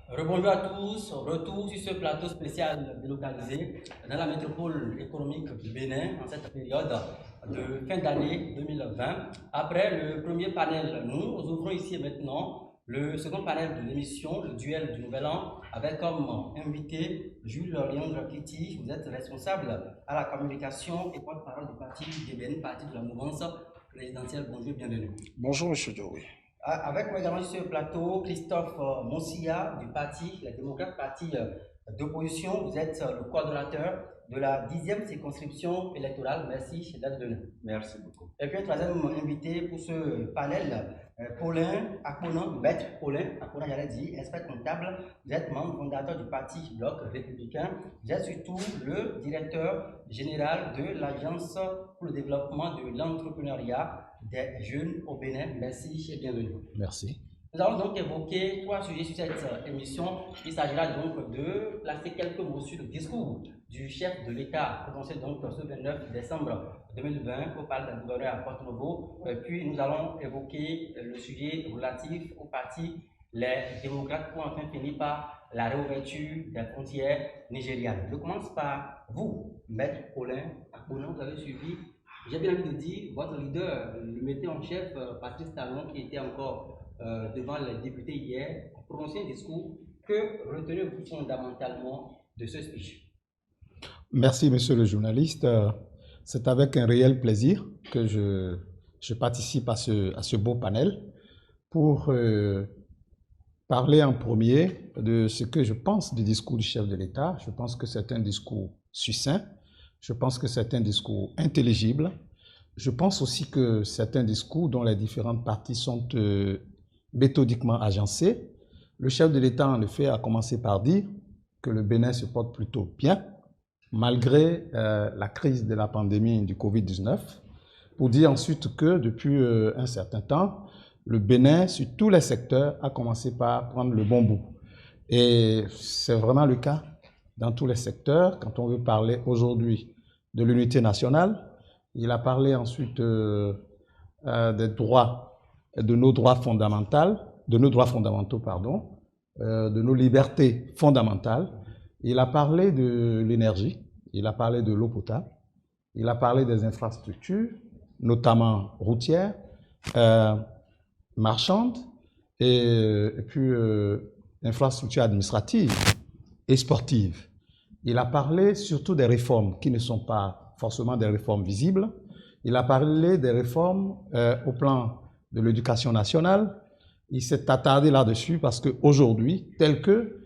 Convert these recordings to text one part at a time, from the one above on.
Rebonjour à tous, retour sur ce plateau spécial délocalisé dans la métropole économique du Bénin en cette période de fin d'année 2020. Après le premier panel, nous ouvrons ici et maintenant le second panel de l'émission, le duel du Nouvel An, avec comme invité Jules Léandre Kitty. Vous êtes responsable à la communication et porte-parole du parti DBN, parti de la mouvance présidentielle. Bonjour, bienvenue. Bonjour, Monsieur Joey. Avec moi également sur ce plateau, Christophe Monsilla du parti, les démocrates, parti d'opposition. Vous êtes le coordonnateur de la 10e circonscription électorale. Merci d'être venu. Merci beaucoup. Et puis un troisième invité pour ce panel, Paulin Akponan, maître Paulin Akponan, j'allais dire, expert comptable. Vous êtes membre fondateur du parti Bloc républicain. Vous êtes surtout le directeur général de l'Agence pour le développement de l'entrepreneuriat des jeunes au Bénin. Merci et bienvenue. Merci. Nous allons donc évoquer trois sujets sur cette émission. Il s'agira donc de placer quelques mots sur le discours du chef de l'État prononcé donc ce 29 décembre 2020 au palais d'un gouverneur à Porto-Novo. Puis nous allons évoquer le sujet relatif au parti Les démocrates pour enfin finir par la réouverture des frontières nigérianes. Je commence par vous, Maître Paulin Akponan. Vous avez suivi, j'ai bien envie de dire, votre leader, le mettait en chef, Patrice Talon, qui était encore devant les députés hier, a prononcé un discours. Que retenez-vous fondamentalement de ce speech? Merci, monsieur le journaliste. C'est avec un réel plaisir que je participe à ce beau panel pour parler en premier de ce que je pense du discours du chef de l'État. Je pense que c'est un discours succinct. Je pense que c'est un discours intelligible. Je pense aussi que c'est un discours dont les différentes parties sont méthodiquement agencées. Le chef de l'État, en effet, a commencé par dire que le Bénin se porte plutôt bien, malgré la crise de la pandémie du Covid-19, pour dire ensuite que depuis un certain temps, le Bénin, sur tous les secteurs, a commencé par prendre le bon bout. Et c'est vraiment le cas dans tous les secteurs. Quand on veut parler aujourd'hui de l'unité nationale, il a parlé ensuite des droits, de nos droits fondamentaux, de nos libertés fondamentales. Il a parlé de l'énergie, il a parlé de l'eau potable, il a parlé des infrastructures, notamment routières, marchandes, et puis infrastructures administratives et sportives. Il a parlé surtout des réformes qui ne sont pas forcément des réformes visibles. Il a parlé des réformes au plan de l'éducation nationale. Il s'est attardé là-dessus parce qu'aujourd'hui, tel que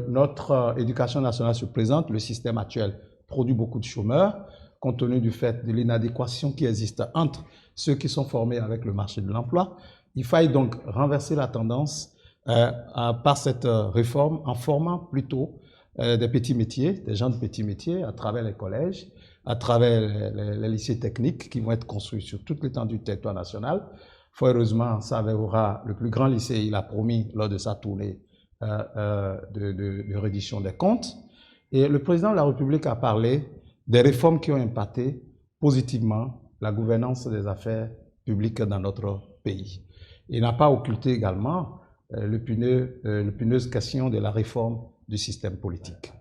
notre éducation nationale se présente, le système actuel produit beaucoup de chômeurs, compte tenu du fait de l'inadéquation qui existe entre ceux qui sont formés avec le marché de l'emploi. Il faille donc renverser la tendance par cette réforme en formant plutôt des petits métiers, des gens de petits métiers à travers les collèges, à travers les lycées techniques qui vont être construits sur toute l'étendue du territoire national. Fort heureusement, Savoie, le plus grand lycée, il a promis lors de sa tournée de reddition des comptes. Et le président de la République a parlé des réformes qui ont impacté positivement la gouvernance des affaires publiques dans notre pays. Il n'a pas occulté également l'épineuse question de la réforme du système politique.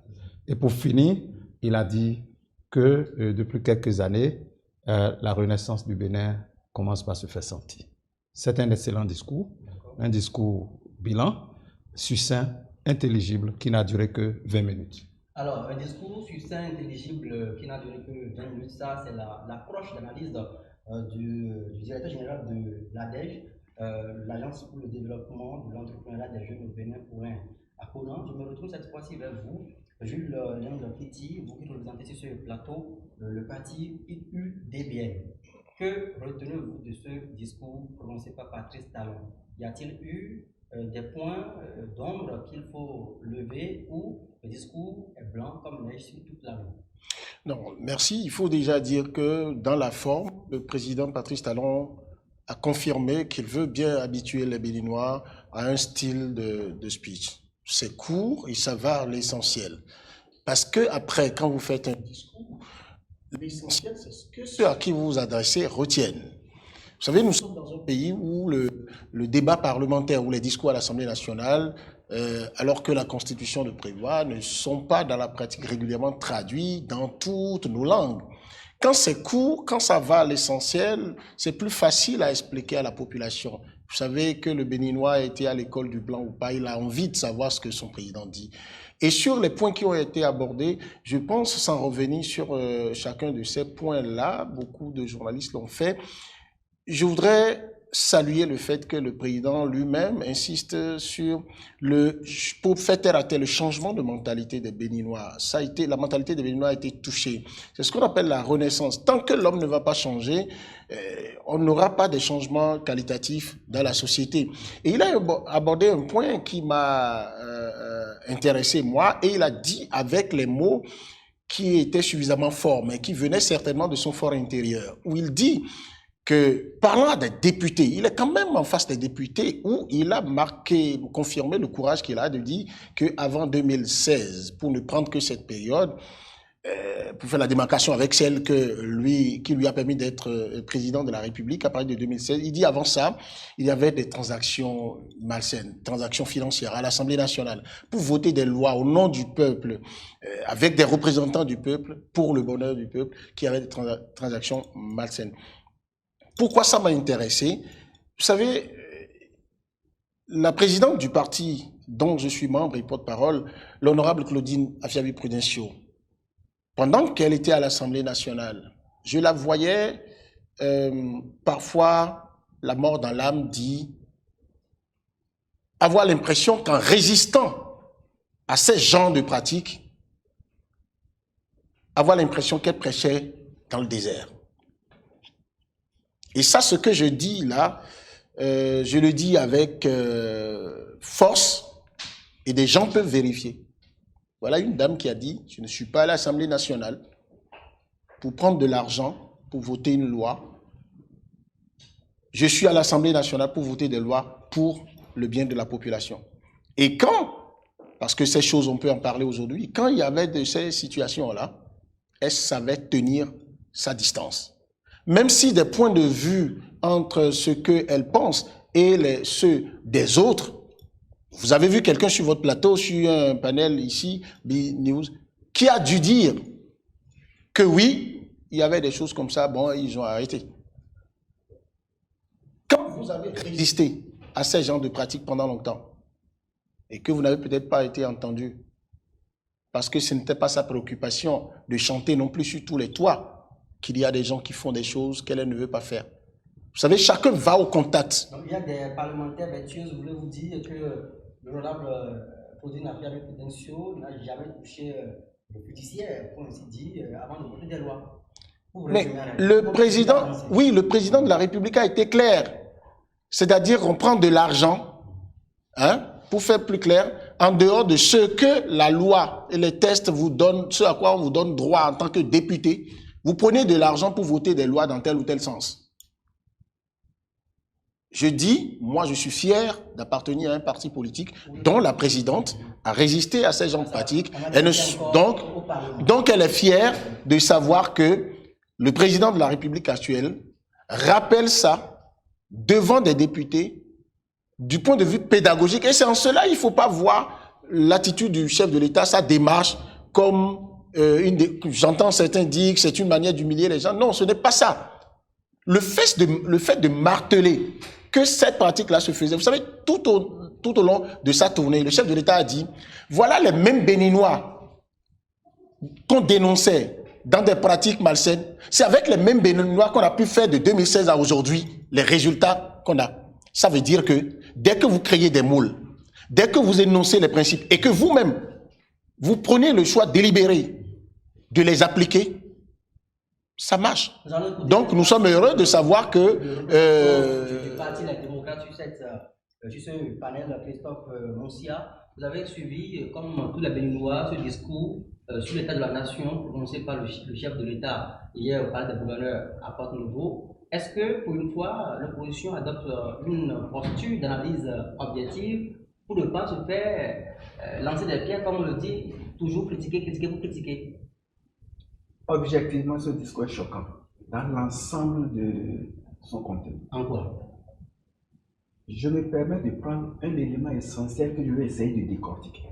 Et pour finir, il a dit que depuis quelques années, la renaissance du Bénin commence par se faire sentir. C'est un excellent discours, un discours bilan, succinct, intelligible, qui n'a duré que 20 minutes. Alors, un discours succinct, intelligible, qui n'a duré que 20 minutes, ça c'est l'approche d'analyse du directeur général de l'ADEJ, l'Agence pour le développement de l'entrepreneuriat des jeunes au Bénin pour un Akponan. Je me retrouve cette fois-ci vers vous, Jules Léandre Kitty, vous qui représentez sur ce plateau le parti UDBN. Que retenez-vous de ce discours prononcé par Patrice Talon? Y a-t-il eu des points d'ombre qu'il faut lever ou le discours est blanc comme neige sur toute la ligne? Non, merci. Il faut déjà dire que dans la forme, le président Patrice Talon a confirmé qu'il veut bien habituer les Béninois à un style de speech. C'est court, il s'avare l'essentiel. Parce que après, quand vous faites un discours, l'essentiel, c'est ce que ceux à qui vous vous adressez retiennent. Vous savez, nous sommes dans un pays où le débat parlementaire ou les discours à l'Assemblée nationale, alors que la Constitution le prévoit, ne sont pas dans la pratique régulièrement traduits dans toutes nos langues. Quand c'est court, quand ça va à l'essentiel, c'est plus facile à expliquer à la population. Vous savez que le Béninois a été à l'école du blanc ou pas, il a envie de savoir ce que son président dit. Et sur les points qui ont été abordés, je pense, sans revenir sur chacun de ces points-là, beaucoup de journalistes l'ont fait, je voudrais saluer le fait que le président lui-même insiste sur pour faire terre à terre le changement de mentalité des Béninois. La mentalité des Béninois a été touchée. C'est ce qu'on appelle la renaissance. Tant que l'homme ne va pas changer, on n'aura pas de changements qualitatifs dans la société. Et il a abordé un point qui m'a intéressé, moi, et il a dit avec les mots qui étaient suffisamment forts, mais qui venaient certainement de son fort intérieur, où il dit que, parlant des députés, il est quand même en face des députés où il a confirmé le courage qu'il a de dire qu'avant 2016, pour ne prendre que cette période, pour faire la démarcation avec celle qui lui a permis d'être président de la République à partir de 2016, il dit avant ça, il y avait des transactions malsaines, transactions financières à l'Assemblée nationale pour voter des lois au nom du peuple, avec des représentants du peuple, pour le bonheur du peuple, qui avaient des transactions malsaines. Pourquoi ça m'a intéressé? Vous savez, la présidente du parti dont je suis membre et porte-parole, l'honorable Claudine Afiavi-Prudencio, pendant qu'elle était à l'Assemblée nationale, je la voyais parfois, la mort dans l'âme, dit avoir l'impression qu'en résistant à ces genres de pratiques, avoir l'impression qu'elle prêchait dans le désert. Et ça, ce que je dis là, je le dis avec force et des gens peuvent vérifier. Voilà une dame qui a dit, je ne suis pas à l'Assemblée nationale pour prendre de l'argent, pour voter une loi. Je suis à l'Assemblée nationale pour voter des lois pour le bien de la population. Et quand, parce que ces choses, on peut en parler aujourd'hui, quand il y avait de ces situations-là, elle savait tenir sa distance. Même si des points de vue entre ce qu'elle pense et ceux des autres, vous avez vu quelqu'un sur votre plateau, sur un panel ici, B-News, qui a dû dire que oui, il y avait des choses comme ça, bon, ils ont arrêté. Quand vous avez résisté à ces genres de pratiques pendant longtemps, et que vous n'avez peut-être pas été entendu, parce que ce n'était pas sa préoccupation de chanter non plus sur tous les toits, qu'il y a des gens qui font des choses qu'elle ne veut pas faire. Vous savez, chacun va au contact. Donc, il y a des parlementaires vertueux, je voulais vous dire que l'honorable Claudine Afiavi-Prudencio n'a jamais touché le judiciaire, pour ainsi dire, avant de voter des lois. Mais le président de la République a été clair. C'est-à-dire qu'on prend de l'argent, pour faire plus clair, en dehors de ce que la loi et les tests vous donnent, ce à quoi on vous donne droit en tant que député. Vous prenez de l'argent pour voter des lois dans tel ou tel sens. Je dis, moi je suis fier d'appartenir à un parti politique dont la présidente a résisté à ces genres de pratiques. Donc elle est fière de savoir que le président de la République actuelle rappelle ça devant des députés du point de vue pédagogique. Et c'est en cela il ne faut pas voir l'attitude du chef de l'État, sa démarche comme j'entends certains dire que c'est une manière d'humilier les gens. Non, ce n'est pas ça. Le fait de marteler que cette pratique-là se faisait, vous savez, tout au long de sa tournée, le chef de l'État a dit, voilà les mêmes Béninois qu'on dénonçait dans des pratiques malsaines, c'est avec les mêmes Béninois qu'on a pu faire de 2016 à aujourd'hui les résultats qu'on a. Ça veut dire que dès que vous créez des moules, dès que vous énoncez les principes et que vous-même, vous prenez le choix délibéré de les appliquer, ça marche. Donc, nous sommes heureux de savoir que... du Parti La Démocrate sur ce panel, Christophe Moncia, vous avez suivi, comme tous les Béninois, ce discours sur l'état de la nation prononcé par le chef de l'État hier au Palais des Gouverneurs à Porte-Nouveau. Est-ce que, pour une fois, l'opposition adopte une posture d'analyse objective pour ne pas se faire lancer des pierres, comme on le dit, toujours critiquer pour critiquer? Objectivement, ce discours est choquant. Dans l'ensemble son contenu. En quoi? Je me permets de prendre un élément essentiel que je vais essayer de décortiquer.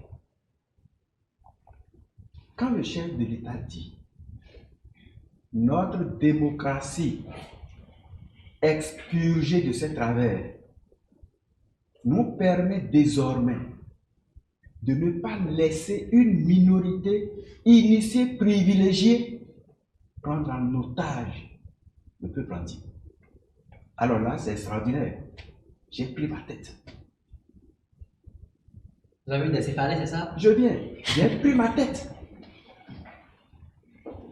Quand le chef de l'État dit « Notre démocratie expurgée de ses travers nous permet désormais de ne pas laisser une minorité initiée, privilégiée, prendre en otage le peuple entier. » Alors là, c'est extraordinaire. J'ai pris ma tête. Vous avez eu des céphalées, c'est ça? Je viens, j'ai pris ma tête.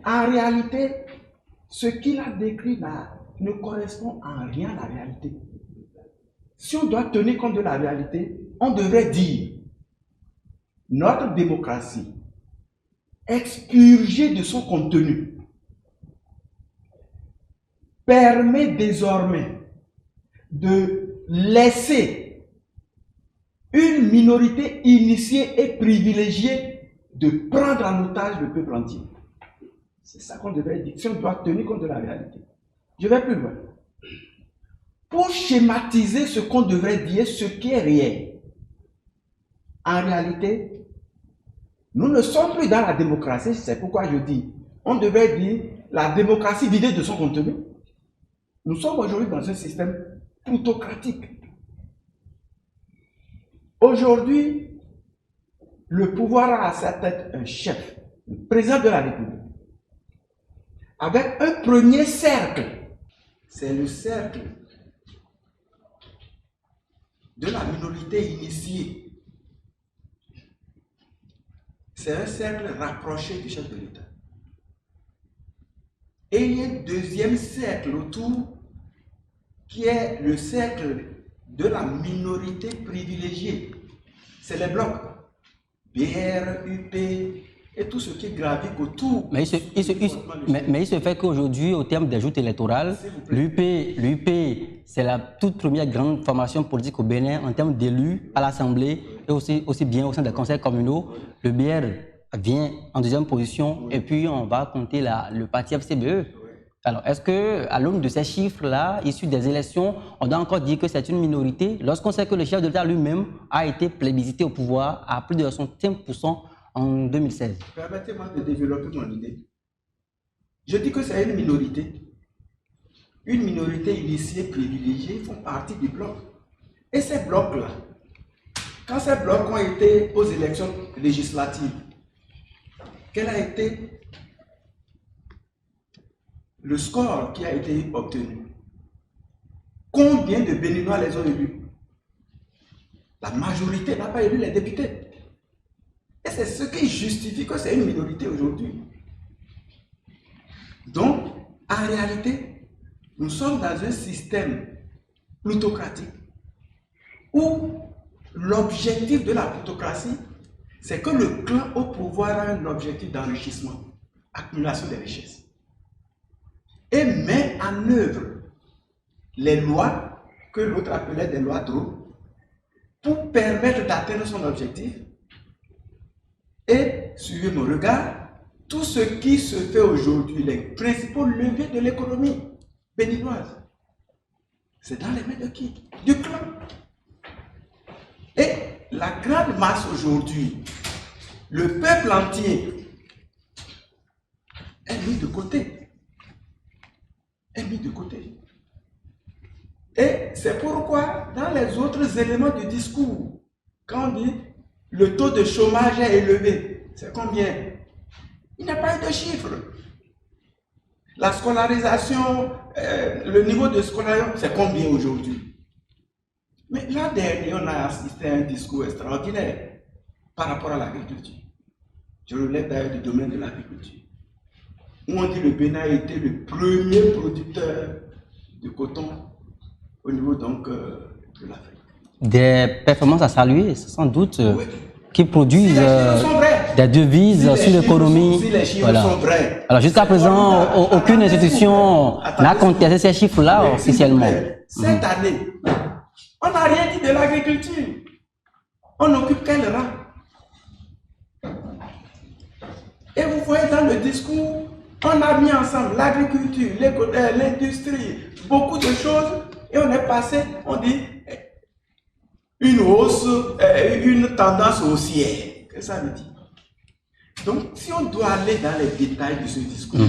En réalité, ce qu'il a décrit là ne correspond en rien à la réalité. Si on doit tenir compte de la réalité, on devrait dire notre démocratie, expurgée de son contenu, permet désormais de laisser une minorité initiée et privilégiée de prendre en otage le peuple entier. C'est ça qu'on devrait dire, si on doit tenir compte de la réalité. Je vais plus loin. Pour schématiser ce qu'on devrait dire, ce qui est réel, en réalité, nous ne sommes plus dans la démocratie, c'est pourquoi je dis, on devrait dire la démocratie vidée de son contenu. Nous sommes aujourd'hui dans un système plutocratique. Aujourd'hui, le pouvoir a à sa tête un chef, le président de la République, avec un premier cercle. C'est le cercle de la minorité initiée. C'est un cercle rapproché du chef de l'État. Et il y a un deuxième cercle autour qui est le cercle de la minorité privilégiée. C'est les blocs. BR, UP et tout ce qui gravite autour. Mais il se fait qu'aujourd'hui, au terme des joutes électorales, l'UP, c'est la toute première grande formation politique au Bénin en termes d'élus à l'Assemblée et aussi bien au sein des conseils communaux. Le BR vient en deuxième position et puis on va compter le parti FCBE. Alors, est-ce qu'à l'aune de ces chiffres-là, issus des élections, on doit encore dire que c'est une minorité lorsqu'on sait que le chef de l'État lui-même a été plébiscité au pouvoir à plus de 65% en 2016? Permettez-moi de développer mon idée. Je dis que c'est une minorité. Une minorité initiée, privilégiée, font partie du bloc. Et ces blocs-là, quand ces blocs ont été aux élections législatives, quel a été le score qui a été obtenu? Combien de Béninois les ont élus? La majorité n'a pas élu les députés. Et c'est ce qui justifie que c'est une minorité aujourd'hui. Donc, en réalité, nous sommes dans un système plutocratique où l'objectif de la plutocratie, c'est que le clan au pouvoir a un objectif d'enrichissement, accumulation des richesses, et met en œuvre les lois que l'autre appelait des lois trop pour permettre d'atteindre son objectif. Et, suivez mon regard, tout ce qui se fait aujourd'hui, les principaux leviers de l'économie béninoise, c'est dans les mains de qui? Du clan. Et la grande masse aujourd'hui, le peuple entier, est mis de côté. Est mis de côté. Et c'est pourquoi, dans les autres éléments du discours, quand on dit le taux de chômage est élevé, c'est combien? Il n'y a pas de chiffre. La scolarisation, le niveau de scolarisation, c'est combien aujourd'hui? Mais l'an dernier, on a assisté à un discours extraordinaire par rapport à l'agriculture. Je relève d'ailleurs du domaine de l'agriculture, où on dit que le Bénin a été le premier producteur de coton au niveau donc de l'Afrique. Des performances à saluer, sans doute, Oui. qui produisent des devises sur l'économie. Si les chiffres Voilà. sont vrais. Alors jusqu'à présent, aucune institution n'a contesté ces chiffres-là officiellement. Cette année, on n'a rien dit de l'agriculture. On occupe quel rang? Et vous voyez dans le discours, On a mis ensemble l'agriculture, l'industrie, beaucoup de choses, et on est passé, on dit, une hausse, une tendance haussière. Qu'est-ce que ça veut dire? Donc, si on doit aller dans les détails de ce discours,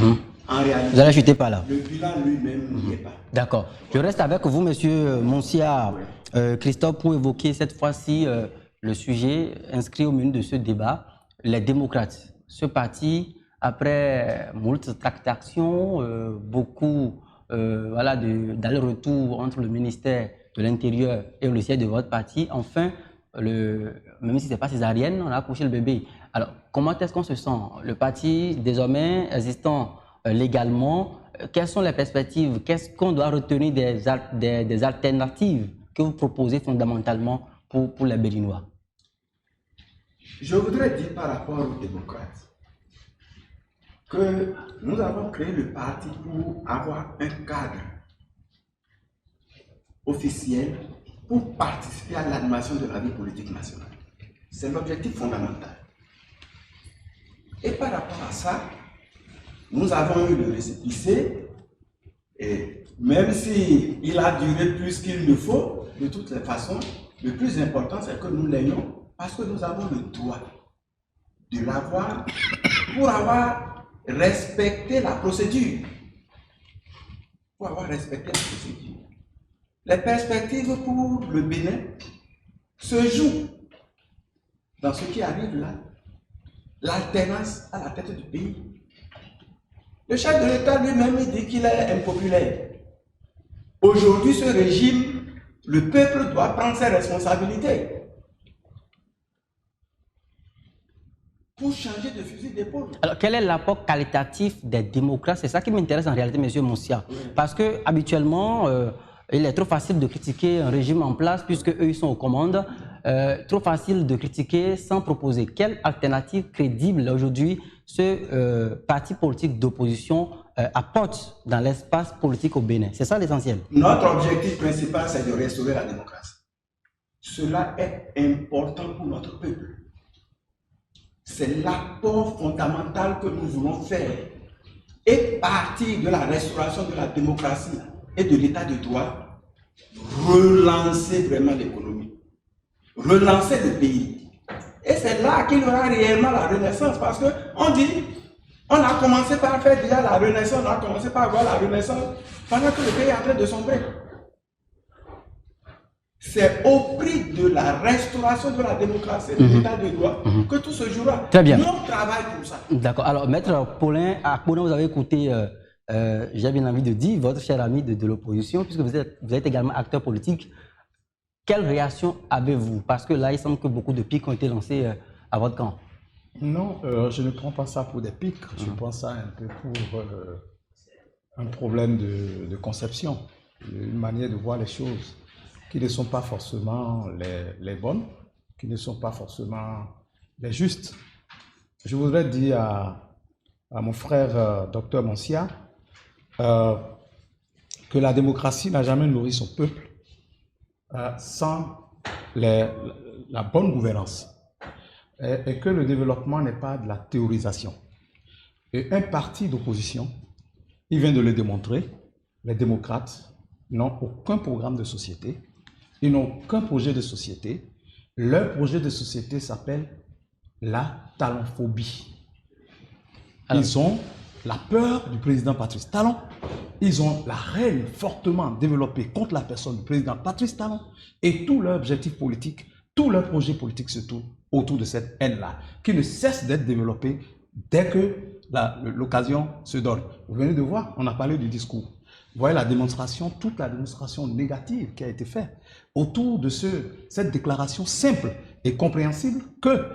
en réalité, vous allez chuter par là. Le bilan lui-même n'y est pas. D'accord. Je reste avec vous, monsieur Moncia, Christophe, pour évoquer cette fois-ci le sujet inscrit au menu de ce débat, les démocrates. Ce parti, après moult tractations, beaucoup d'aller-retour entre le ministère de l'Intérieur et le siège de votre parti, enfin, même si ce n'est pas césarienne, on a accouché le bébé. Alors, comment est-ce qu'on se sent? Le parti, désormais existant légalement, quelles sont les perspectives? Qu'est-ce qu'on doit retenir des alternatives que vous proposez fondamentalement pour les Béninois? Je voudrais dire par rapport aux démocrates que nous avons créé le parti pour avoir un cadre officiel pour participer à l'animation de la vie politique nationale. C'est l'objectif fondamental. Et par rapport à ça, nous avons eu le récépissé, et même s'il a duré plus qu'il ne faut, de toutes les façons, le plus important c'est que nous l'ayons parce que nous avons le droit de l'avoir pour avoir respecté la procédure. Pour avoir respecté la procédure. Les perspectives pour le Bénin se jouent dans ce qui arrive là, l'alternance à la tête du pays. Le chef de l'État lui-même dit qu'il est impopulaire. Aujourd'hui, ce régime, le peuple doit prendre ses responsabilités pour changer de fusil d'épaule. Alors, quel est l'apport qualitatif des démocrates? C'est ça qui m'intéresse en réalité, M. Moncia. Oui. Parce que habituellement, il est trop facile de critiquer un régime en place puisque eux ils sont aux commandes. Trop facile de critiquer sans proposer. Quelle alternative crédible aujourd'hui ce parti politique d'opposition apporte dans l'espace politique au Bénin? C'est ça l'essentiel. Notre objectif principal, c'est de restaurer la démocratie. Cela est important pour notre peuple. C'est l'apport fondamental que nous voulons faire. Et partir de la restauration de la démocratie et de l'état de droit, relancer vraiment l'économie, relancer le pays. Et c'est là qu'il y aura réellement la renaissance, parce qu'on dit, on a commencé par faire déjà la renaissance, on a commencé par avoir la renaissance, pendant que le pays est en train de sombrer. C'est au prix de la restauration de la démocratie et de l'état de droit que tout se jouera. Très bien. Nous, on travaille pour ça. D'accord. Alors, Maître Paulin, à Paulin, vous avez écouté, j'ai bien envie de dire, votre cher ami de l'opposition, puisque vous êtes également acteur politique. Quelle réaction avez-vous? Parce que là, il semble que beaucoup de pics ont été lancés à votre camp. Non, je ne prends pas ça pour des pics. Je prends ça un peu pour un problème de conception, une manière de voir les choses qui ne sont pas forcément les bonnes, qui ne sont pas forcément les justes. Je voudrais dire à mon frère Dr Moncia que la démocratie n'a jamais nourri son peuple sans la bonne gouvernance et que le développement n'est pas de la théorisation. Et un parti d'opposition, il vient de le démontrer, les démocrates n'ont aucun programme de société, ils n'ont aucun projet de société. Leur projet de société s'appelle la talonphobie. Ils ont la peur du président Patrice Talon. Ils ont la haine fortement développée contre la personne du président Patrice Talon. Et tout leur objectif politique, tout leur projet politique se tourne autour de cette haine-là, qui ne cesse d'être développée dès que l'occasion se donne. Vous venez de voir, on a parlé du discours. Vous voyez la démonstration, toute la démonstration négative qui a été faite autour de cette déclaration simple et compréhensible que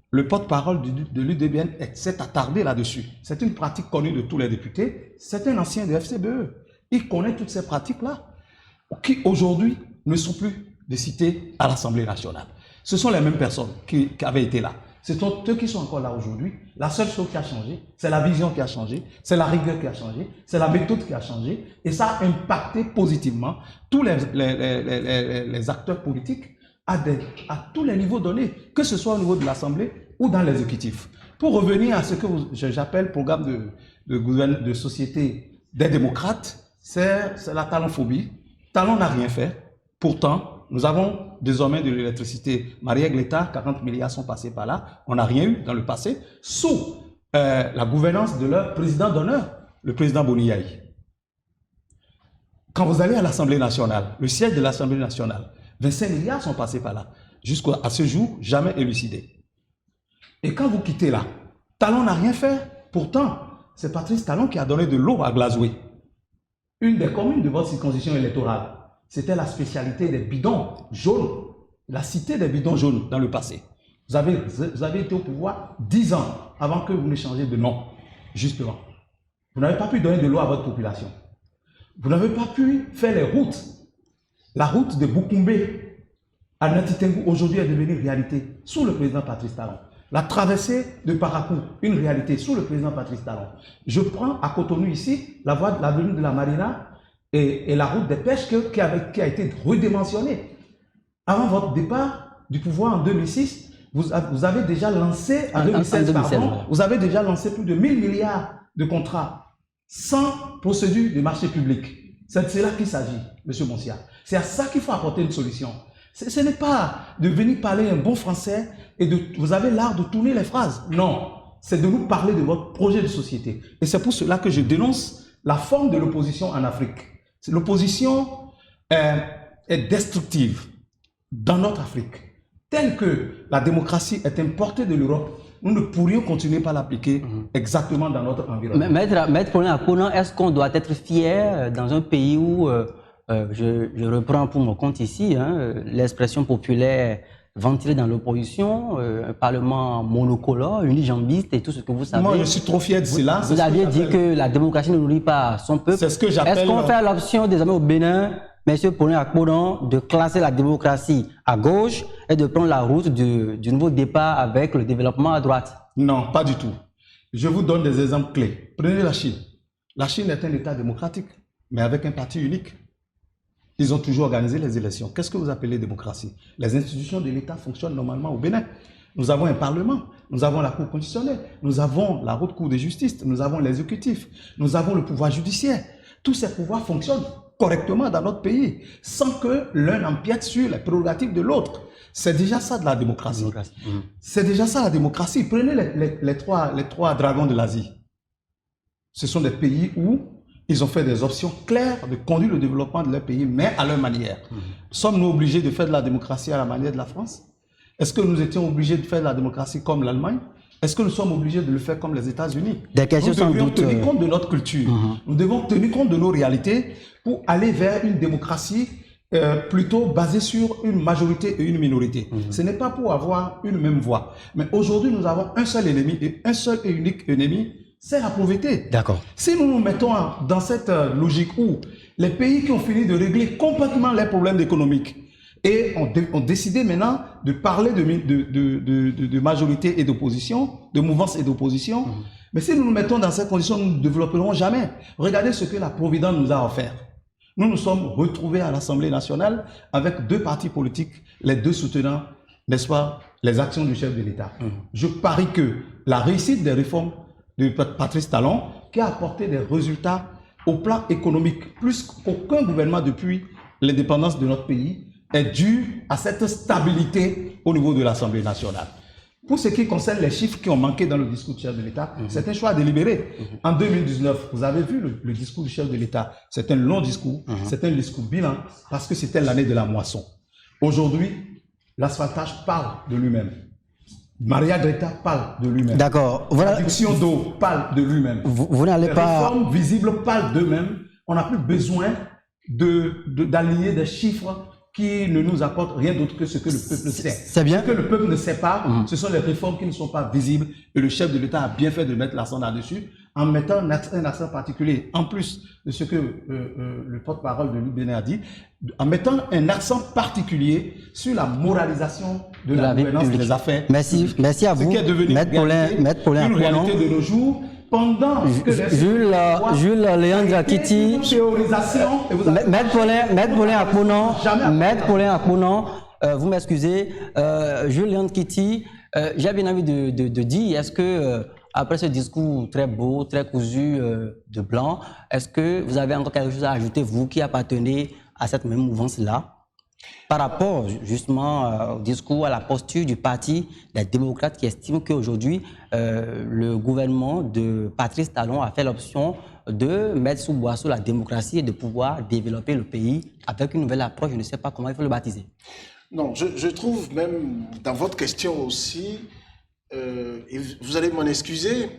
le porte-parole de l'UDBN s'est attardé là-dessus. C'est une pratique connue de tous les députés. C'est un ancien de FCBE. Il connaît toutes ces pratiques-là qui aujourd'hui ne sont plus des cités à l'Assemblée nationale. Ce sont les mêmes personnes qui avaient été là. Ce sont eux qui sont encore là aujourd'hui. La seule chose qui a changé, c'est la vision qui a changé, c'est la rigueur qui a changé, c'est la méthode qui a changé. Et ça a impacté positivement tous les acteurs politiques à tous les niveaux donnés, que ce soit au niveau de l'Assemblée ou dans l'exécutif. Pour revenir à ce que j'appelle programme de société des démocrates, c'est la talonphobie. Talon n'a rien fait. Pourtant, nous avons désormais de l'électricité. Marie-Aigle l'État, 40 milliards sont passés par là. On n'a rien eu dans le passé, sous la gouvernance de leur président d'honneur, le président Boniaï. Quand vous allez à l'Assemblée nationale, le siège de l'Assemblée nationale, 25 milliards sont passés par là. Jusqu'à ce jour, jamais élucidé. Et quand vous quittez là, Talon n'a rien fait. Pourtant, c'est Patrice Talon qui a donné de l'eau à Glazoué. Une des communes de votre circonscription électorale, c'était la spécialité des bidons jaunes, la cité des bidons jaunes dans le passé. Vous avez été au pouvoir 10 ans avant que vous ne changiez de nom, justement. Vous n'avez pas pu donner de l'eau à votre population. Vous n'avez pas pu faire les routes. La route de Boukoumbe à Natitengu aujourd'hui est devenue réalité sous le président Patrice Talon. La traversée de Parakou, une réalité sous le président Patrice Talon. Je prends à Cotonou ici l'avenue de la Marina et la route des pêches qui a été redimensionnée. Avant votre départ du pouvoir en 2006, vous avez déjà lancé, en 2016, vous avez déjà lancé plus de 1000 milliards de contrats sans procédure de marché public. C'est de là qu'il s'agit, M. Monsia. C'est à ça qu'il faut apporter une solution. Ce n'est pas de venir parler un bon français et vous avez l'art de tourner les phrases. Non, c'est de nous parler de votre projet de société. Et c'est pour cela que je dénonce la forme de l'opposition en Afrique. L'opposition est destructive dans notre Afrique. Telle que la démocratie est importée de l'Europe, nous ne pourrions continuer par l'appliquer exactement dans notre environnement. Maître Paulin Akponan, est-ce qu'on doit être fier dans un pays où, je reprends pour mon compte ici, l'expression populaire ventilée dans l'opposition, un parlement monocolore, unijambiste et tout ce que vous savez. Moi, je suis trop fier de cela. Vous aviez dit que la démocratie ne nourrit pas son peuple. C'est ce que j'appelle... Est-ce qu'on fait l'option désormais au Bénin, M. Paulin Akponan, de classer la démocratie à gauche et de prendre la route du nouveau départ avec le développement à droite? Non, pas du tout. Je vous donne des exemples clés. Prenez la Chine. La Chine est un État démocratique, mais avec un parti unique. Ils ont toujours organisé les élections. Qu'est-ce que vous appelez démocratie? Les institutions de l'État fonctionnent normalement au Bénin. Nous avons un Parlement, nous avons la Cour constitutionnelle, nous avons la Haute Cour de justice, nous avons l'exécutif, nous avons le pouvoir judiciaire. Tous ces pouvoirs fonctionnent correctement dans notre pays, sans que l'un n'empiète sur les prérogatives de l'autre. C'est déjà ça de la démocratie. C'est déjà ça la démocratie. Prenez les trois dragons de l'Asie. Ce sont des pays où ils ont fait des options claires de conduire le développement de leur pays, mais à leur manière. Sommes-nous obligés de faire de la démocratie à la manière de la France? Est-ce que nous étions obligés de faire de la démocratie comme l'Allemagne? Est-ce que nous sommes obligés de le faire comme les États-Unis? Des questions sans doute. Nous devons tenir compte de notre culture. Nous devons tenir compte de nos réalités pour aller vers une démocratie plutôt basée sur une majorité et une minorité. Ce n'est pas pour avoir une même voix. Mais aujourd'hui, nous avons un seul ennemi et un seul et unique ennemi, c'est la pauvreté. D'accord. Si nous nous mettons dans cette logique où les pays qui ont fini de régler complètement les problèmes économiques et ont décidé maintenant de parler de majorité et d'opposition, de mouvance et d'opposition, mais si nous nous mettons dans cette condition, nous ne développerons jamais. Regardez ce que la Providence nous a offert. Nous nous sommes retrouvés à l'Assemblée nationale avec deux partis politiques, les deux soutenant, n'est-ce pas, les actions du chef de l'État. Je parie que la réussite des réformes de Patrice Talon, qui a apporté des résultats au plan économique, plus qu'aucun gouvernement depuis l'indépendance de notre pays, est due à cette stabilité au niveau de l'Assemblée nationale. Pour ce qui concerne les chiffres qui ont manqué dans le discours du chef de l'État, c'est un choix délibéré. En 2019, vous avez vu le discours du chef de l'État. C'est un long discours, c'est un discours bilan, parce que c'était l'année de la moisson. Aujourd'hui, l'asphaltage parle de lui-même. Maria Greta parle de lui-même. D'accord. Voilà. L'adduction d'eau parle de lui-même. Vous n'allez pas... Les réformes visibles parlent d'eux-mêmes. On n'a plus besoin d'aligner des chiffres qui ne nous apportent rien d'autre que ce que le peuple sait. C'est bien. Ce que le peuple ne sait pas, ce sont les réformes qui ne sont pas visibles. Et le chef de l'État a bien fait de mettre l'accent là-dessus, en mettant un accent particulier, en plus de ce que le porte-parole de l'UBN a dit, en mettant un accent particulier sur la moralisation de la gouvernance des affaires. Merci à vous, Ce qui est devenu Maître Paulin une réalité de nos jours, pendant que Jules Léandre Kitty, Maître Paulin Akponan, vous m'excusez, Jules Léandre Kitty, J'ai bien envie de dire, est-ce que, après ce discours très beau, très cousu de blanc, est-ce que vous avez encore quelque chose à ajouter, vous qui appartenez à cette même mouvance-là, par rapport justement au discours, à la posture du Parti des démocrates qui estime qu'aujourd'hui, le gouvernement de Patrice Talon a fait l'option de mettre sous boisseau la démocratie et de pouvoir développer le pays avec une nouvelle approche, je ne sais pas comment il faut le baptiser. Non, je trouve même dans votre question aussi, et vous allez m'en excuser,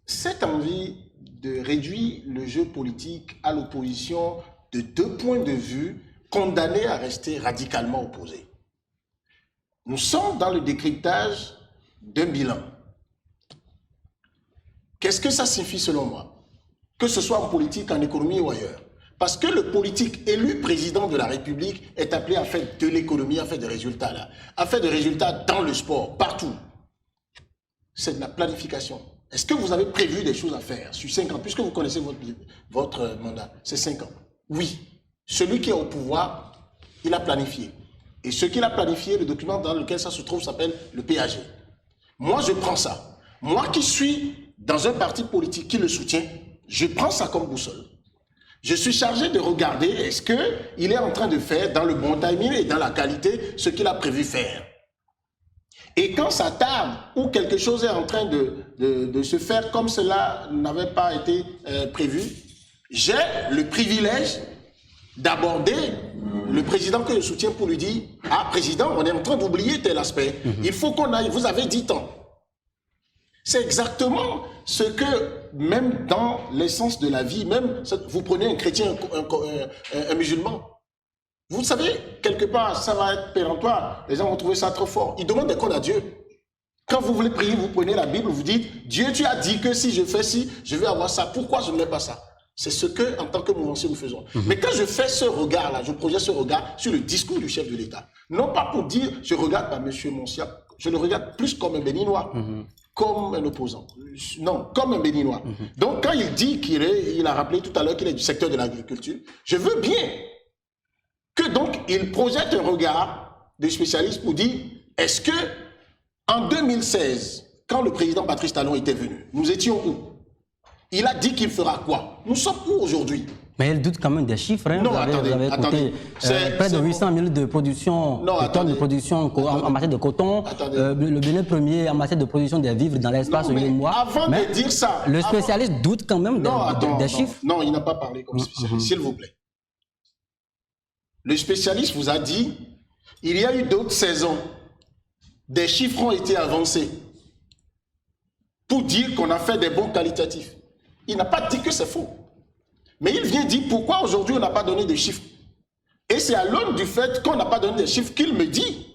cette envie de réduire le jeu politique à l'opposition de deux points de vue condamnés à rester radicalement opposés. Nous sommes dans le décryptage d'un bilan. Qu'est-ce que ça signifie selon moi? Que ce soit en politique, en économie ou ailleurs. Parce que le politique élu président de la République est appelé à faire de l'économie, à faire des résultats là, à faire des résultats dans le sport, partout. C'est de la planification. Est-ce que vous avez prévu des choses à faire sur 5 ans, puisque vous connaissez votre mandat, c'est 5 ans? Oui. Celui qui est au pouvoir, il a planifié. Et ce qu'il a planifié, le document dans lequel ça se trouve s'appelle le PAG. Moi, je prends ça. Moi qui suis dans un parti politique qui le soutient, je prends ça comme boussole. Je suis chargé de regarder est-ce qu'il est en train de faire dans le bon timing et dans la qualité ce qu'il a prévu faire. Et quand ça tarde ou quelque chose est en train de se faire comme cela n'avait pas été prévu, j'ai le privilège d'aborder le président que je soutiens pour lui dire « Ah, président, on est en train d'oublier tel aspect. Il faut qu'on aille, vous avez 10 ans. » C'est exactement ce que, même dans l'essence de la vie, même vous prenez un chrétien, un musulman, vous savez, quelque part, ça va être péremptoire. Les gens vont trouver ça trop fort. Ils demandent des comptes à Dieu. Quand vous voulez prier, vous prenez la Bible, vous dites « Dieu, tu as dit que si je fais ci, je vais avoir ça. Pourquoi je ne mets pas ça ?» C'est ce que, en tant que mouvancier, nous faisons. Mais quand je fais ce regard-là, je projette ce regard sur le discours du chef de l'État. Non pas pour dire, je regarde pas M. Monsiak, je le regarde plus comme un béninois, comme un opposant. Non, comme un béninois. Donc, quand il dit il a rappelé tout à l'heure qu'il est du secteur de l'agriculture, je veux bien que donc, il projette un regard de spécialiste pour dire, est-ce que, en 2016, quand le président Patrice Talon était venu, nous étions où? Il a dit qu'il fera quoi? Nous sommes où aujourd'hui? Mais il doute quand même des chiffres. Hein. Non, vous avez attendez. Près de 800 000 de production, tonnes de production en matière de coton. Le Bénin premier en matière de production des vivres dans l'espace de 8 mois. Avant de dire ça... Le spécialiste doute quand même des chiffres. Non, il n'a pas parlé comme spécialiste, s'il vous plaît. Le spécialiste vous a dit, il y a eu d'autres saisons. Des chiffres ont été avancés pour dire qu'on a fait des bons qualitatifs. Il n'a pas dit que c'est faux. Mais il vient dire pourquoi aujourd'hui on n'a pas donné de chiffres. Et c'est à l'aune du fait qu'on n'a pas donné de chiffres qu'il me dit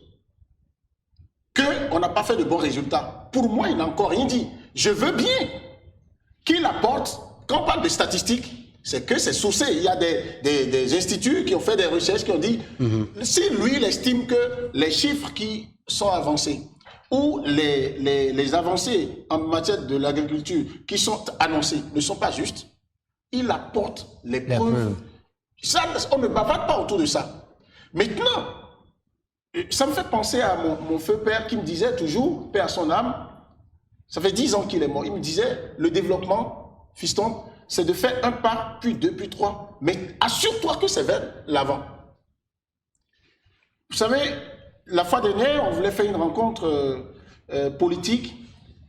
qu'on n'a pas fait de bons résultats. Pour moi, il n'a encore rien dit. Je veux bien qu'il apporte, quand on parle de statistiques, c'est que c'est sourcé. Il y a des instituts qui ont fait des recherches qui ont dit, si lui, il estime que les chiffres qui sont avancés ou les avancées en matière de l'agriculture qui sont annoncées ne sont pas justes, il apporte les preuves. Ça, on ne bavarde pas autour de ça. Maintenant, ça me fait penser à mon feu père qui me disait toujours, paix à son âme, ça fait 10 ans qu'il est mort, il me disait, le développement, fiston, c'est de faire un pas, puis deux, puis trois. Mais assure-toi que c'est vers l'avant. Vous savez, la fois dernière, on voulait faire une rencontre politique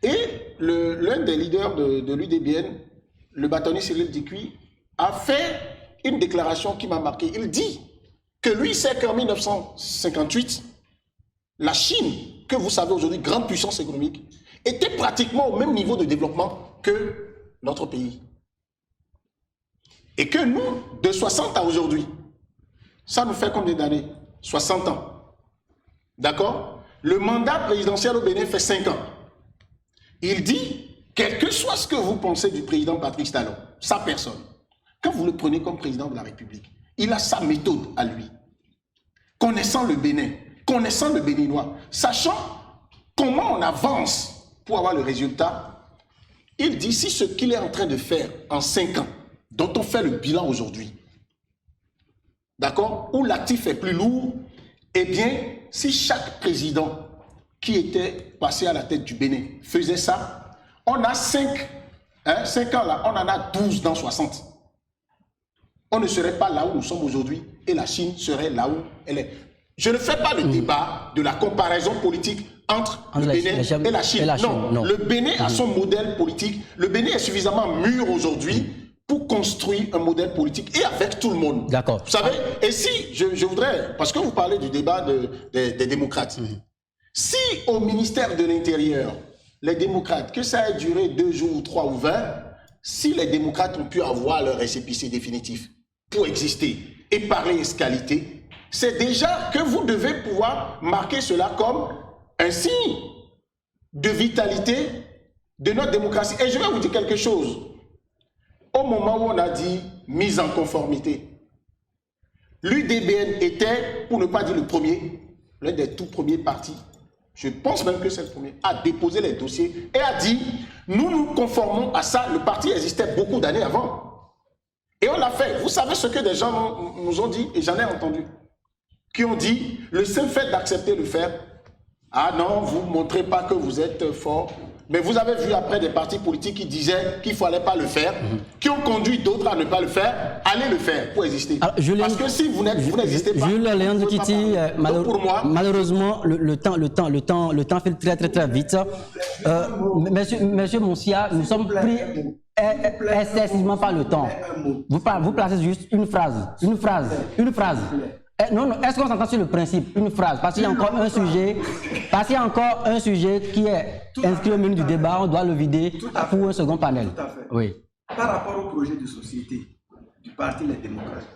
et l'un des leaders de l'UDBN, le bâtonnier Cyril Dicuy, a fait une déclaration qui m'a marqué. Il dit que lui sait qu'en 1958, la Chine, que vous savez aujourd'hui, grande puissance économique, était pratiquement au même niveau de développement que notre pays. Et que nous, de 60 à aujourd'hui, ça nous fait combien d'années? 60 ans. D'accord? Le mandat présidentiel au Bénin fait 5 ans. Il dit, quel que soit ce que vous pensez du président Patrice Talon, sa personne, quand vous le prenez comme président de la République, il a sa méthode à lui. Connaissant le Bénin, connaissant le Béninois, sachant comment on avance pour avoir le résultat, il dit, si ce qu'il est en train de faire en 5 ans, dont on fait le bilan aujourd'hui, d'accord, où l'actif est plus lourd, eh bien, si chaque président qui était passé à la tête du Bénin faisait ça, on a 5 ans là, on en a 12 dans 60. On ne serait pas là où nous sommes aujourd'hui et la Chine serait là où elle est. Je ne fais pas le débat de la comparaison politique entre le Bénin et la Chine. Non, le Bénin a son modèle politique. Le Bénin est suffisamment mûr aujourd'hui pour construire un modèle politique et avec tout le monde. D'accord. Vous savez, et si, je voudrais, parce que vous parlez du débat des démocrates, si au ministère de l'Intérieur, les démocrates, que ça ait duré 2 jours, ou 3 ou 20, si les démocrates ont pu avoir leur récépissé définitif pour exister et parler escalité, c'est déjà que vous devez pouvoir marquer cela comme un signe de vitalité de notre démocratie. Et je vais vous dire quelque chose. Au moment où on a dit mise en conformité, l'UDBN était, pour ne pas dire le premier, l'un des tout premiers partis, je pense même que c'est le premier, a déposé les dossiers et a dit, nous nous conformons à ça. Le parti existait beaucoup d'années avant. Et on l'a fait. Vous savez ce que des gens nous ont dit, et j'en ai entendu, qui ont dit, le seul fait d'accepter de faire, ah non, vous ne montrez pas que vous êtes fort. Mais vous avez vu après des partis politiques qui disaient qu'il ne fallait pas le faire, qui ont conduit d'autres à ne pas le faire, allez le faire pour exister. Alors, Parce que si vous n'existez pas, Jules Léandre Kitty, pour moi, malheureusement, le temps file très vite. Monsieur Moussia, nous sommes pris excessivement par le temps. Vous placez juste une phrase. Non, est-ce qu'on s'entend sur le principe? Une phrase, parce qu'il y a encore un sujet, qui est inscrit au milieu du débat, on doit le vider pour un second panel. Tout à fait. Oui. Par rapport au projet de société du Parti Les Démocrates,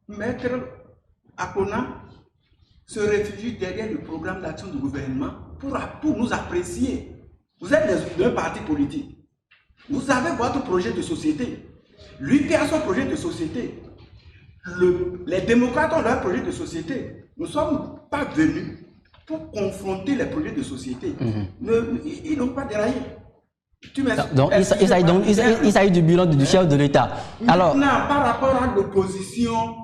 Maître Akona se réfugie derrière le programme d'action du gouvernement pour nous apprécier. Vous êtes d'un parti politique. Vous avez votre projet de société. Lui qui a son projet de société. Les démocrates ont leur projet de société. Nous ne sommes pas venus pour confronter les projets de société. Ils n'ont pas déraillé. Donc, il s'agit du bilan du chef de l'État. Alors, maintenant, par rapport à l'opposition,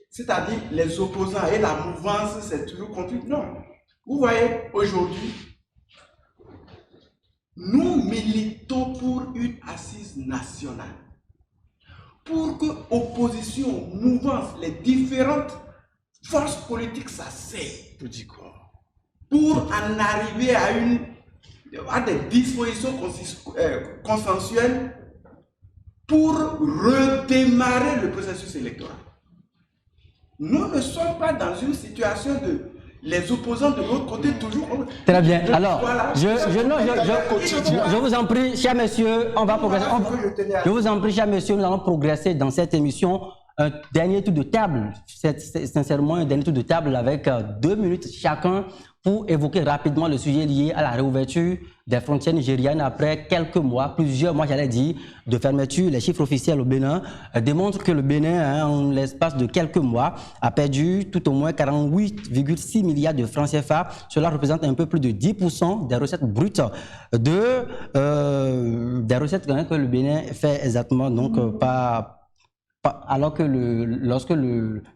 c'est-à-dire les opposants et la mouvance, c'est toujours contre. Non. Vous voyez, aujourd'hui, nous militons pour une assise nationale. Pour que opposition, mouvance, les différentes forces politiques s'asseyent. Pour en arriver à des dispositions consensuelles pour redémarrer le processus électoral. Nous ne sommes pas dans une situation de les opposants de l'autre côté toujours. Très bien. Alors, voilà. Je vous en prie, chers messieurs, on va progresser. Je vous en prie, chers messieurs, nous allons progresser dans cette émission. Un dernier tour de table, c'est sincèrement un dernier tour de table avec 2 minutes chacun pour évoquer rapidement le sujet lié à la réouverture des frontières nigériennes après quelques mois, plusieurs mois j'allais dire, de fermeture. Les chiffres officiels au Bénin démontrent que le Bénin, en l'espace de quelques mois, a perdu tout au moins 48,6 milliards de francs CFA. Cela représente un peu plus de 10% des recettes brutes des recettes que le Bénin fait exactement, donc alors que lorsque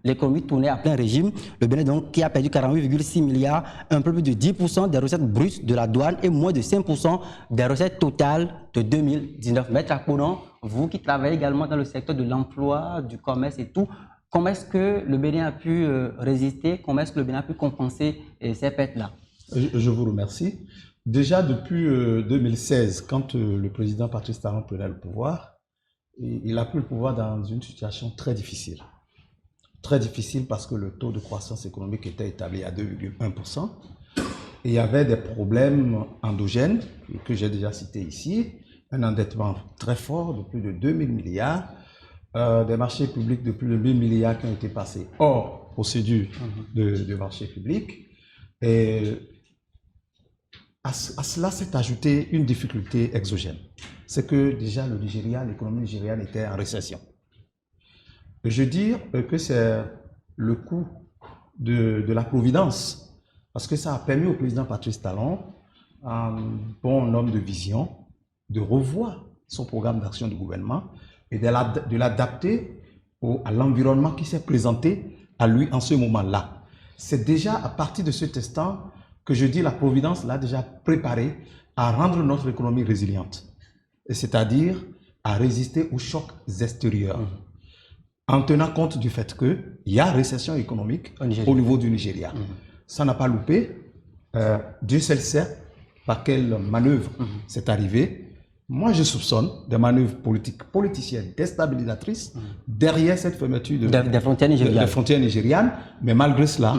l'économie tournait à plein régime, le Bénin donc qui a perdu 48,6 milliards, un peu plus de 10% des recettes brutes de la douane et moins de 5% des recettes totales de 2019. Maître Akona, vous qui travaillez également dans le secteur de l'emploi, du commerce et tout, comment est-ce que le Bénin a pu résister? Comment est-ce que le Bénin a pu compenser ces pertes-là? Je vous remercie. Déjà depuis 2016, quand le président Patrice Talon prenait le pouvoir, il a pris le pouvoir dans une situation très difficile. Très difficile parce que le taux de croissance économique était établi à 2,1%. Et il y avait des problèmes endogènes que j'ai déjà cités ici. Un endettement très fort de plus de 2000 milliards. Des marchés publics de plus de 1000 milliards qui ont été passés hors procédure de marché public. Et à cela s'est ajouté une difficulté exogène. C'est que déjà le Nigeria, l'économie nigériane était en récession. Je veux dire que c'est le coup de la providence, parce que ça a permis au président Patrice Talon, un bon homme de vision, de revoir son programme d'action du gouvernement et de l'adapter à l'environnement qui s'est présenté à lui en ce moment-là. C'est déjà à partir de cet instant que je dis la Providence l'a déjà préparé à rendre notre économie résiliente, c'est-à-dire à résister aux chocs extérieurs, en tenant compte du fait qu'il y a récession économique au niveau du Nigeria. Ça n'a pas loupé. Dieu seul sait par quelle manœuvre c'est arrivé. Moi, je soupçonne des manœuvres politiciennes déstabilisatrices derrière cette fermeture des frontières nigérianes. Mais malgré cela,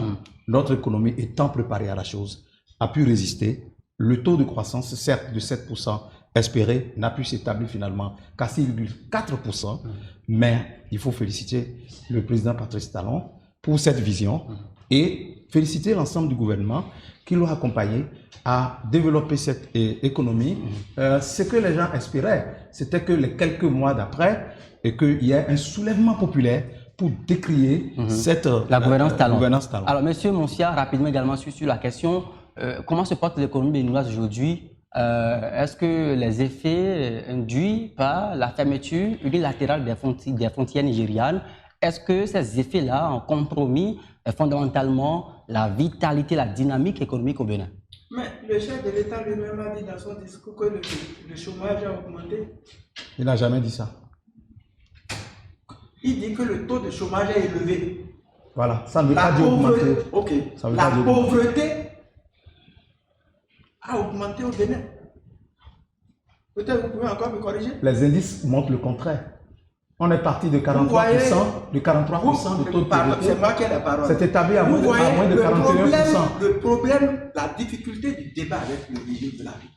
notre économie étant préparée à la chose, a pu résister. Le taux de croissance, certes de 7% espéré, n'a pu s'établir finalement qu'à 6,4%. Mais il faut féliciter le président Patrice Talon pour cette vision et féliciter l'ensemble du gouvernement qui l'a accompagné à développer cette économie. Ce que les gens espéraient, c'était que les quelques mois d'après, et qu'il y ait un soulèvement populaire pour décrier la gouvernance talon. Alors, Monsieur Monsia, rapidement également sur la question, comment se porte l'économie béninoise aujourd'hui? Est-ce que les effets induits par la fermeture unilatérale des frontières nigérianes, est-ce que ces effets-là ont compromis fondamentalement la vitalité, la dynamique économique au Bénin? Mais le chef de l'État lui-même a dit dans son discours que le chômage a augmenté. Il n'a jamais dit ça. Il dit que le taux de chômage est élevé. Voilà, ça ne veut pas dire augmenter. Ok. La pauvreté a augmenté au Bénin. Peut-être vous pouvez encore me corriger. Les indices montrent le contraire. On est parti de 43%, de 43% de taux de pauvreté. C'est moi qui ai la parole. C'est établi à moins de 41%. Le problème, la difficulté du débat avec le régime de la vie,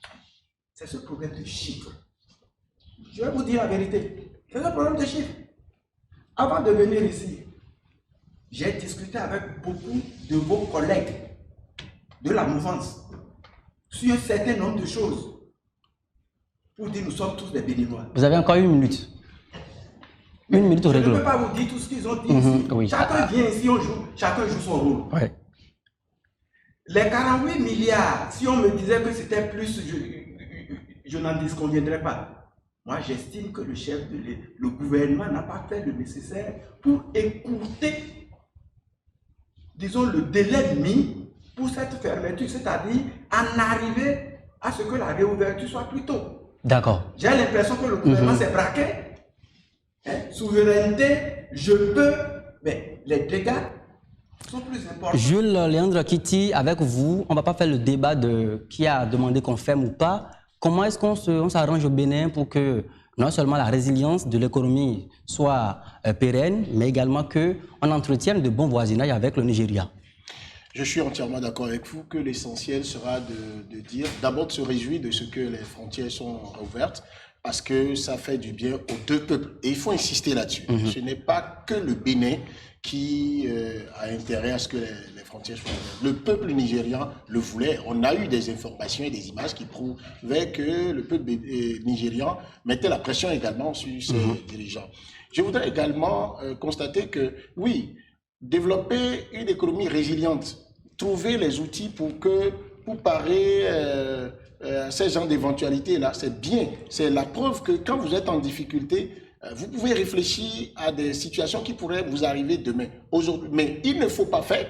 c'est ce problème de chiffres. Je vais vous dire la vérité. C'est un problème de chiffres. Avant de venir ici, j'ai discuté avec beaucoup de vos collègues de la mouvance sur un certain nombre de choses pour dire nous sommes tous des Béninois. Vous avez encore une minute. Une minute au règlement. Je ne peux pas vous dire tout ce qu'ils ont dit ici. Oui. Chacun vient ici, chacun joue son rôle. Ouais. Les 48 milliards, si on me disait que c'était plus, je n'en disconviendrais pas. Moi, j'estime que le gouvernement n'a pas fait le nécessaire pour écourter, disons, le délai mis pour cette fermeture, c'est-à-dire en arriver à ce que la réouverture soit plus tôt. D'accord. J'ai l'impression que le gouvernement s'est braqué. Souveraineté, je peux, mais les dégâts sont plus importants. Jules Léandre Kiti, avec vous, on ne va pas faire le débat de qui a demandé qu'on ferme ou pas. Comment est-ce qu'on s'arrange au Bénin pour que non seulement la résilience de l'économie soit pérenne, mais également qu'on entretienne de bons voisinages avec le Nigeria? Je suis entièrement d'accord avec vous que l'essentiel sera de dire, d'abord de se réjouir de ce que les frontières sont ouvertes, parce que ça fait du bien aux deux peuples. Et il faut insister là-dessus. Ce n'est pas que le Bénin qui a intérêt à ce que les frontières soient ouvertes. Le peuple nigérian le voulait. On a eu des informations et des images qui prouvaient que le peuple nigérian mettait la pression également sur ses dirigeants. Je voudrais également constater que, oui, développer une économie résiliente, trouver les outils pour parer ces genres d'éventualités-là, c'est bien. C'est la preuve que quand vous êtes en difficulté, vous pouvez réfléchir à des situations qui pourraient vous arriver demain, aujourd'hui. Mais il ne faut pas faire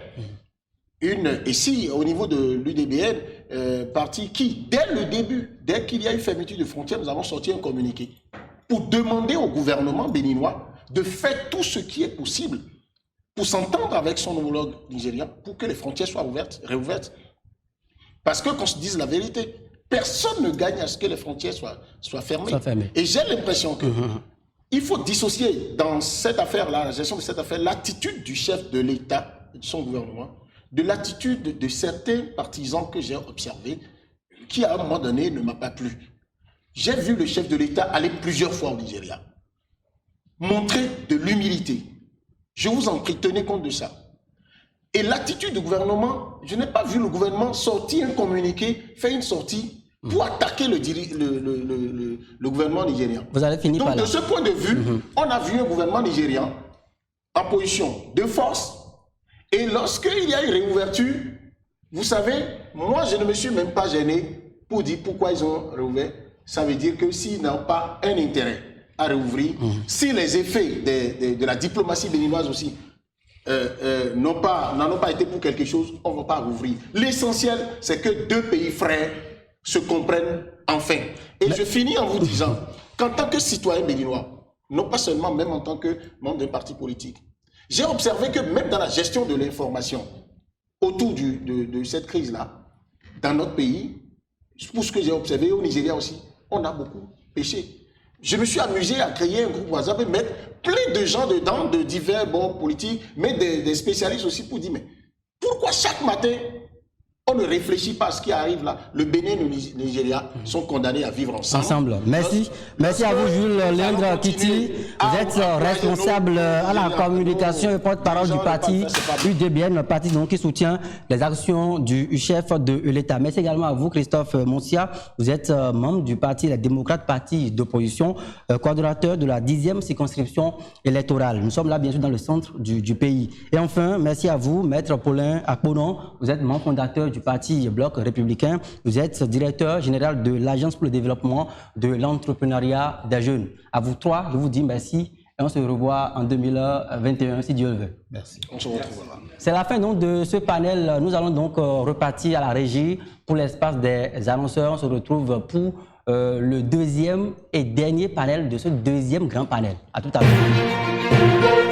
et si au niveau de l'UDBN, parti qui, dès le début, dès qu'il y a une fermeture de frontières, nous avons sorti un communiqué pour demander au gouvernement béninois de faire tout ce qui est possible pour s'entendre avec son homologue nigérien pour que les frontières soient réouvertes. Parce que qu'on se dise la vérité, personne ne gagne à ce que les frontières soient fermées. Et j'ai l'impression que il faut dissocier dans cette affaire-là, la gestion de cette affaire, l'attitude du chef de l'État et de son gouvernement, de l'attitude de certains partisans que j'ai observés, qui à un moment donné ne m'a pas plu. J'ai vu le chef de l'État aller plusieurs fois au Nigeria, montrer de l'humilité. Je vous en prie, tenez compte de ça. Et l'attitude du gouvernement, je n'ai pas vu le gouvernement sortir un communiqué, faire une sortie pour attaquer le gouvernement nigérien. Vous allez finir par là. Donc, de ce point de vue, on a vu un gouvernement nigérien en position de force. Et lorsqu'il y a une réouverture, vous savez, moi, je ne me suis même pas gêné pour dire pourquoi ils ont réouvert. Ça veut dire que s'ils n'ont pas un intérêt à réouvrir, si les effets de la diplomatie béninoise aussi n'en ont pas été pour quelque chose, on ne va pas rouvrir. L'essentiel, c'est que deux pays frères se comprennent enfin. Et je finis en vous disant qu'en tant que citoyen béninois, non pas seulement même en tant que membre d'un parti politique, j'ai observé que même dans la gestion de l'information autour de cette crise-là, dans notre pays, pour ce que j'ai observé au Nigeria aussi, on a beaucoup péché. Je me suis amusé à créer un groupe WhatsApp et mettre plein de gens dedans, de divers bords politiques, mais des spécialistes aussi pour dire, mais pourquoi chaque matin, on ne réfléchit pas à ce qui arrive là? Le Bénin et le Nigeria sont condamnés à vivre ensemble. Merci. Merci à vous, Jules Léandre Kiti. Vous êtes responsable à la communication et porte-parole du parti UDBN, le parti donc, qui soutient les actions du chef de l'État. Merci également à vous, Christophe Moussia. Vous êtes membre du parti Les Démocrates, parti d'opposition, coordonnateur de la 10e circonscription électorale. Nous sommes là, bien sûr, dans le centre du pays. Et enfin, merci à vous, Maître Paulin Akponon. Vous êtes membre fondateur du parti Bloc républicain. Vous êtes directeur général de l'Agence pour le développement de l'entrepreneuriat des jeunes. À vous trois, je vous dis merci et on se revoit en 2021 si Dieu le veut. Merci. On se retrouvera. C'est la fin donc de ce panel. Nous allons donc repartir à la régie pour l'espace des annonceurs. On se retrouve pour le deuxième et dernier panel de ce deuxième grand panel. À tout à l'heure.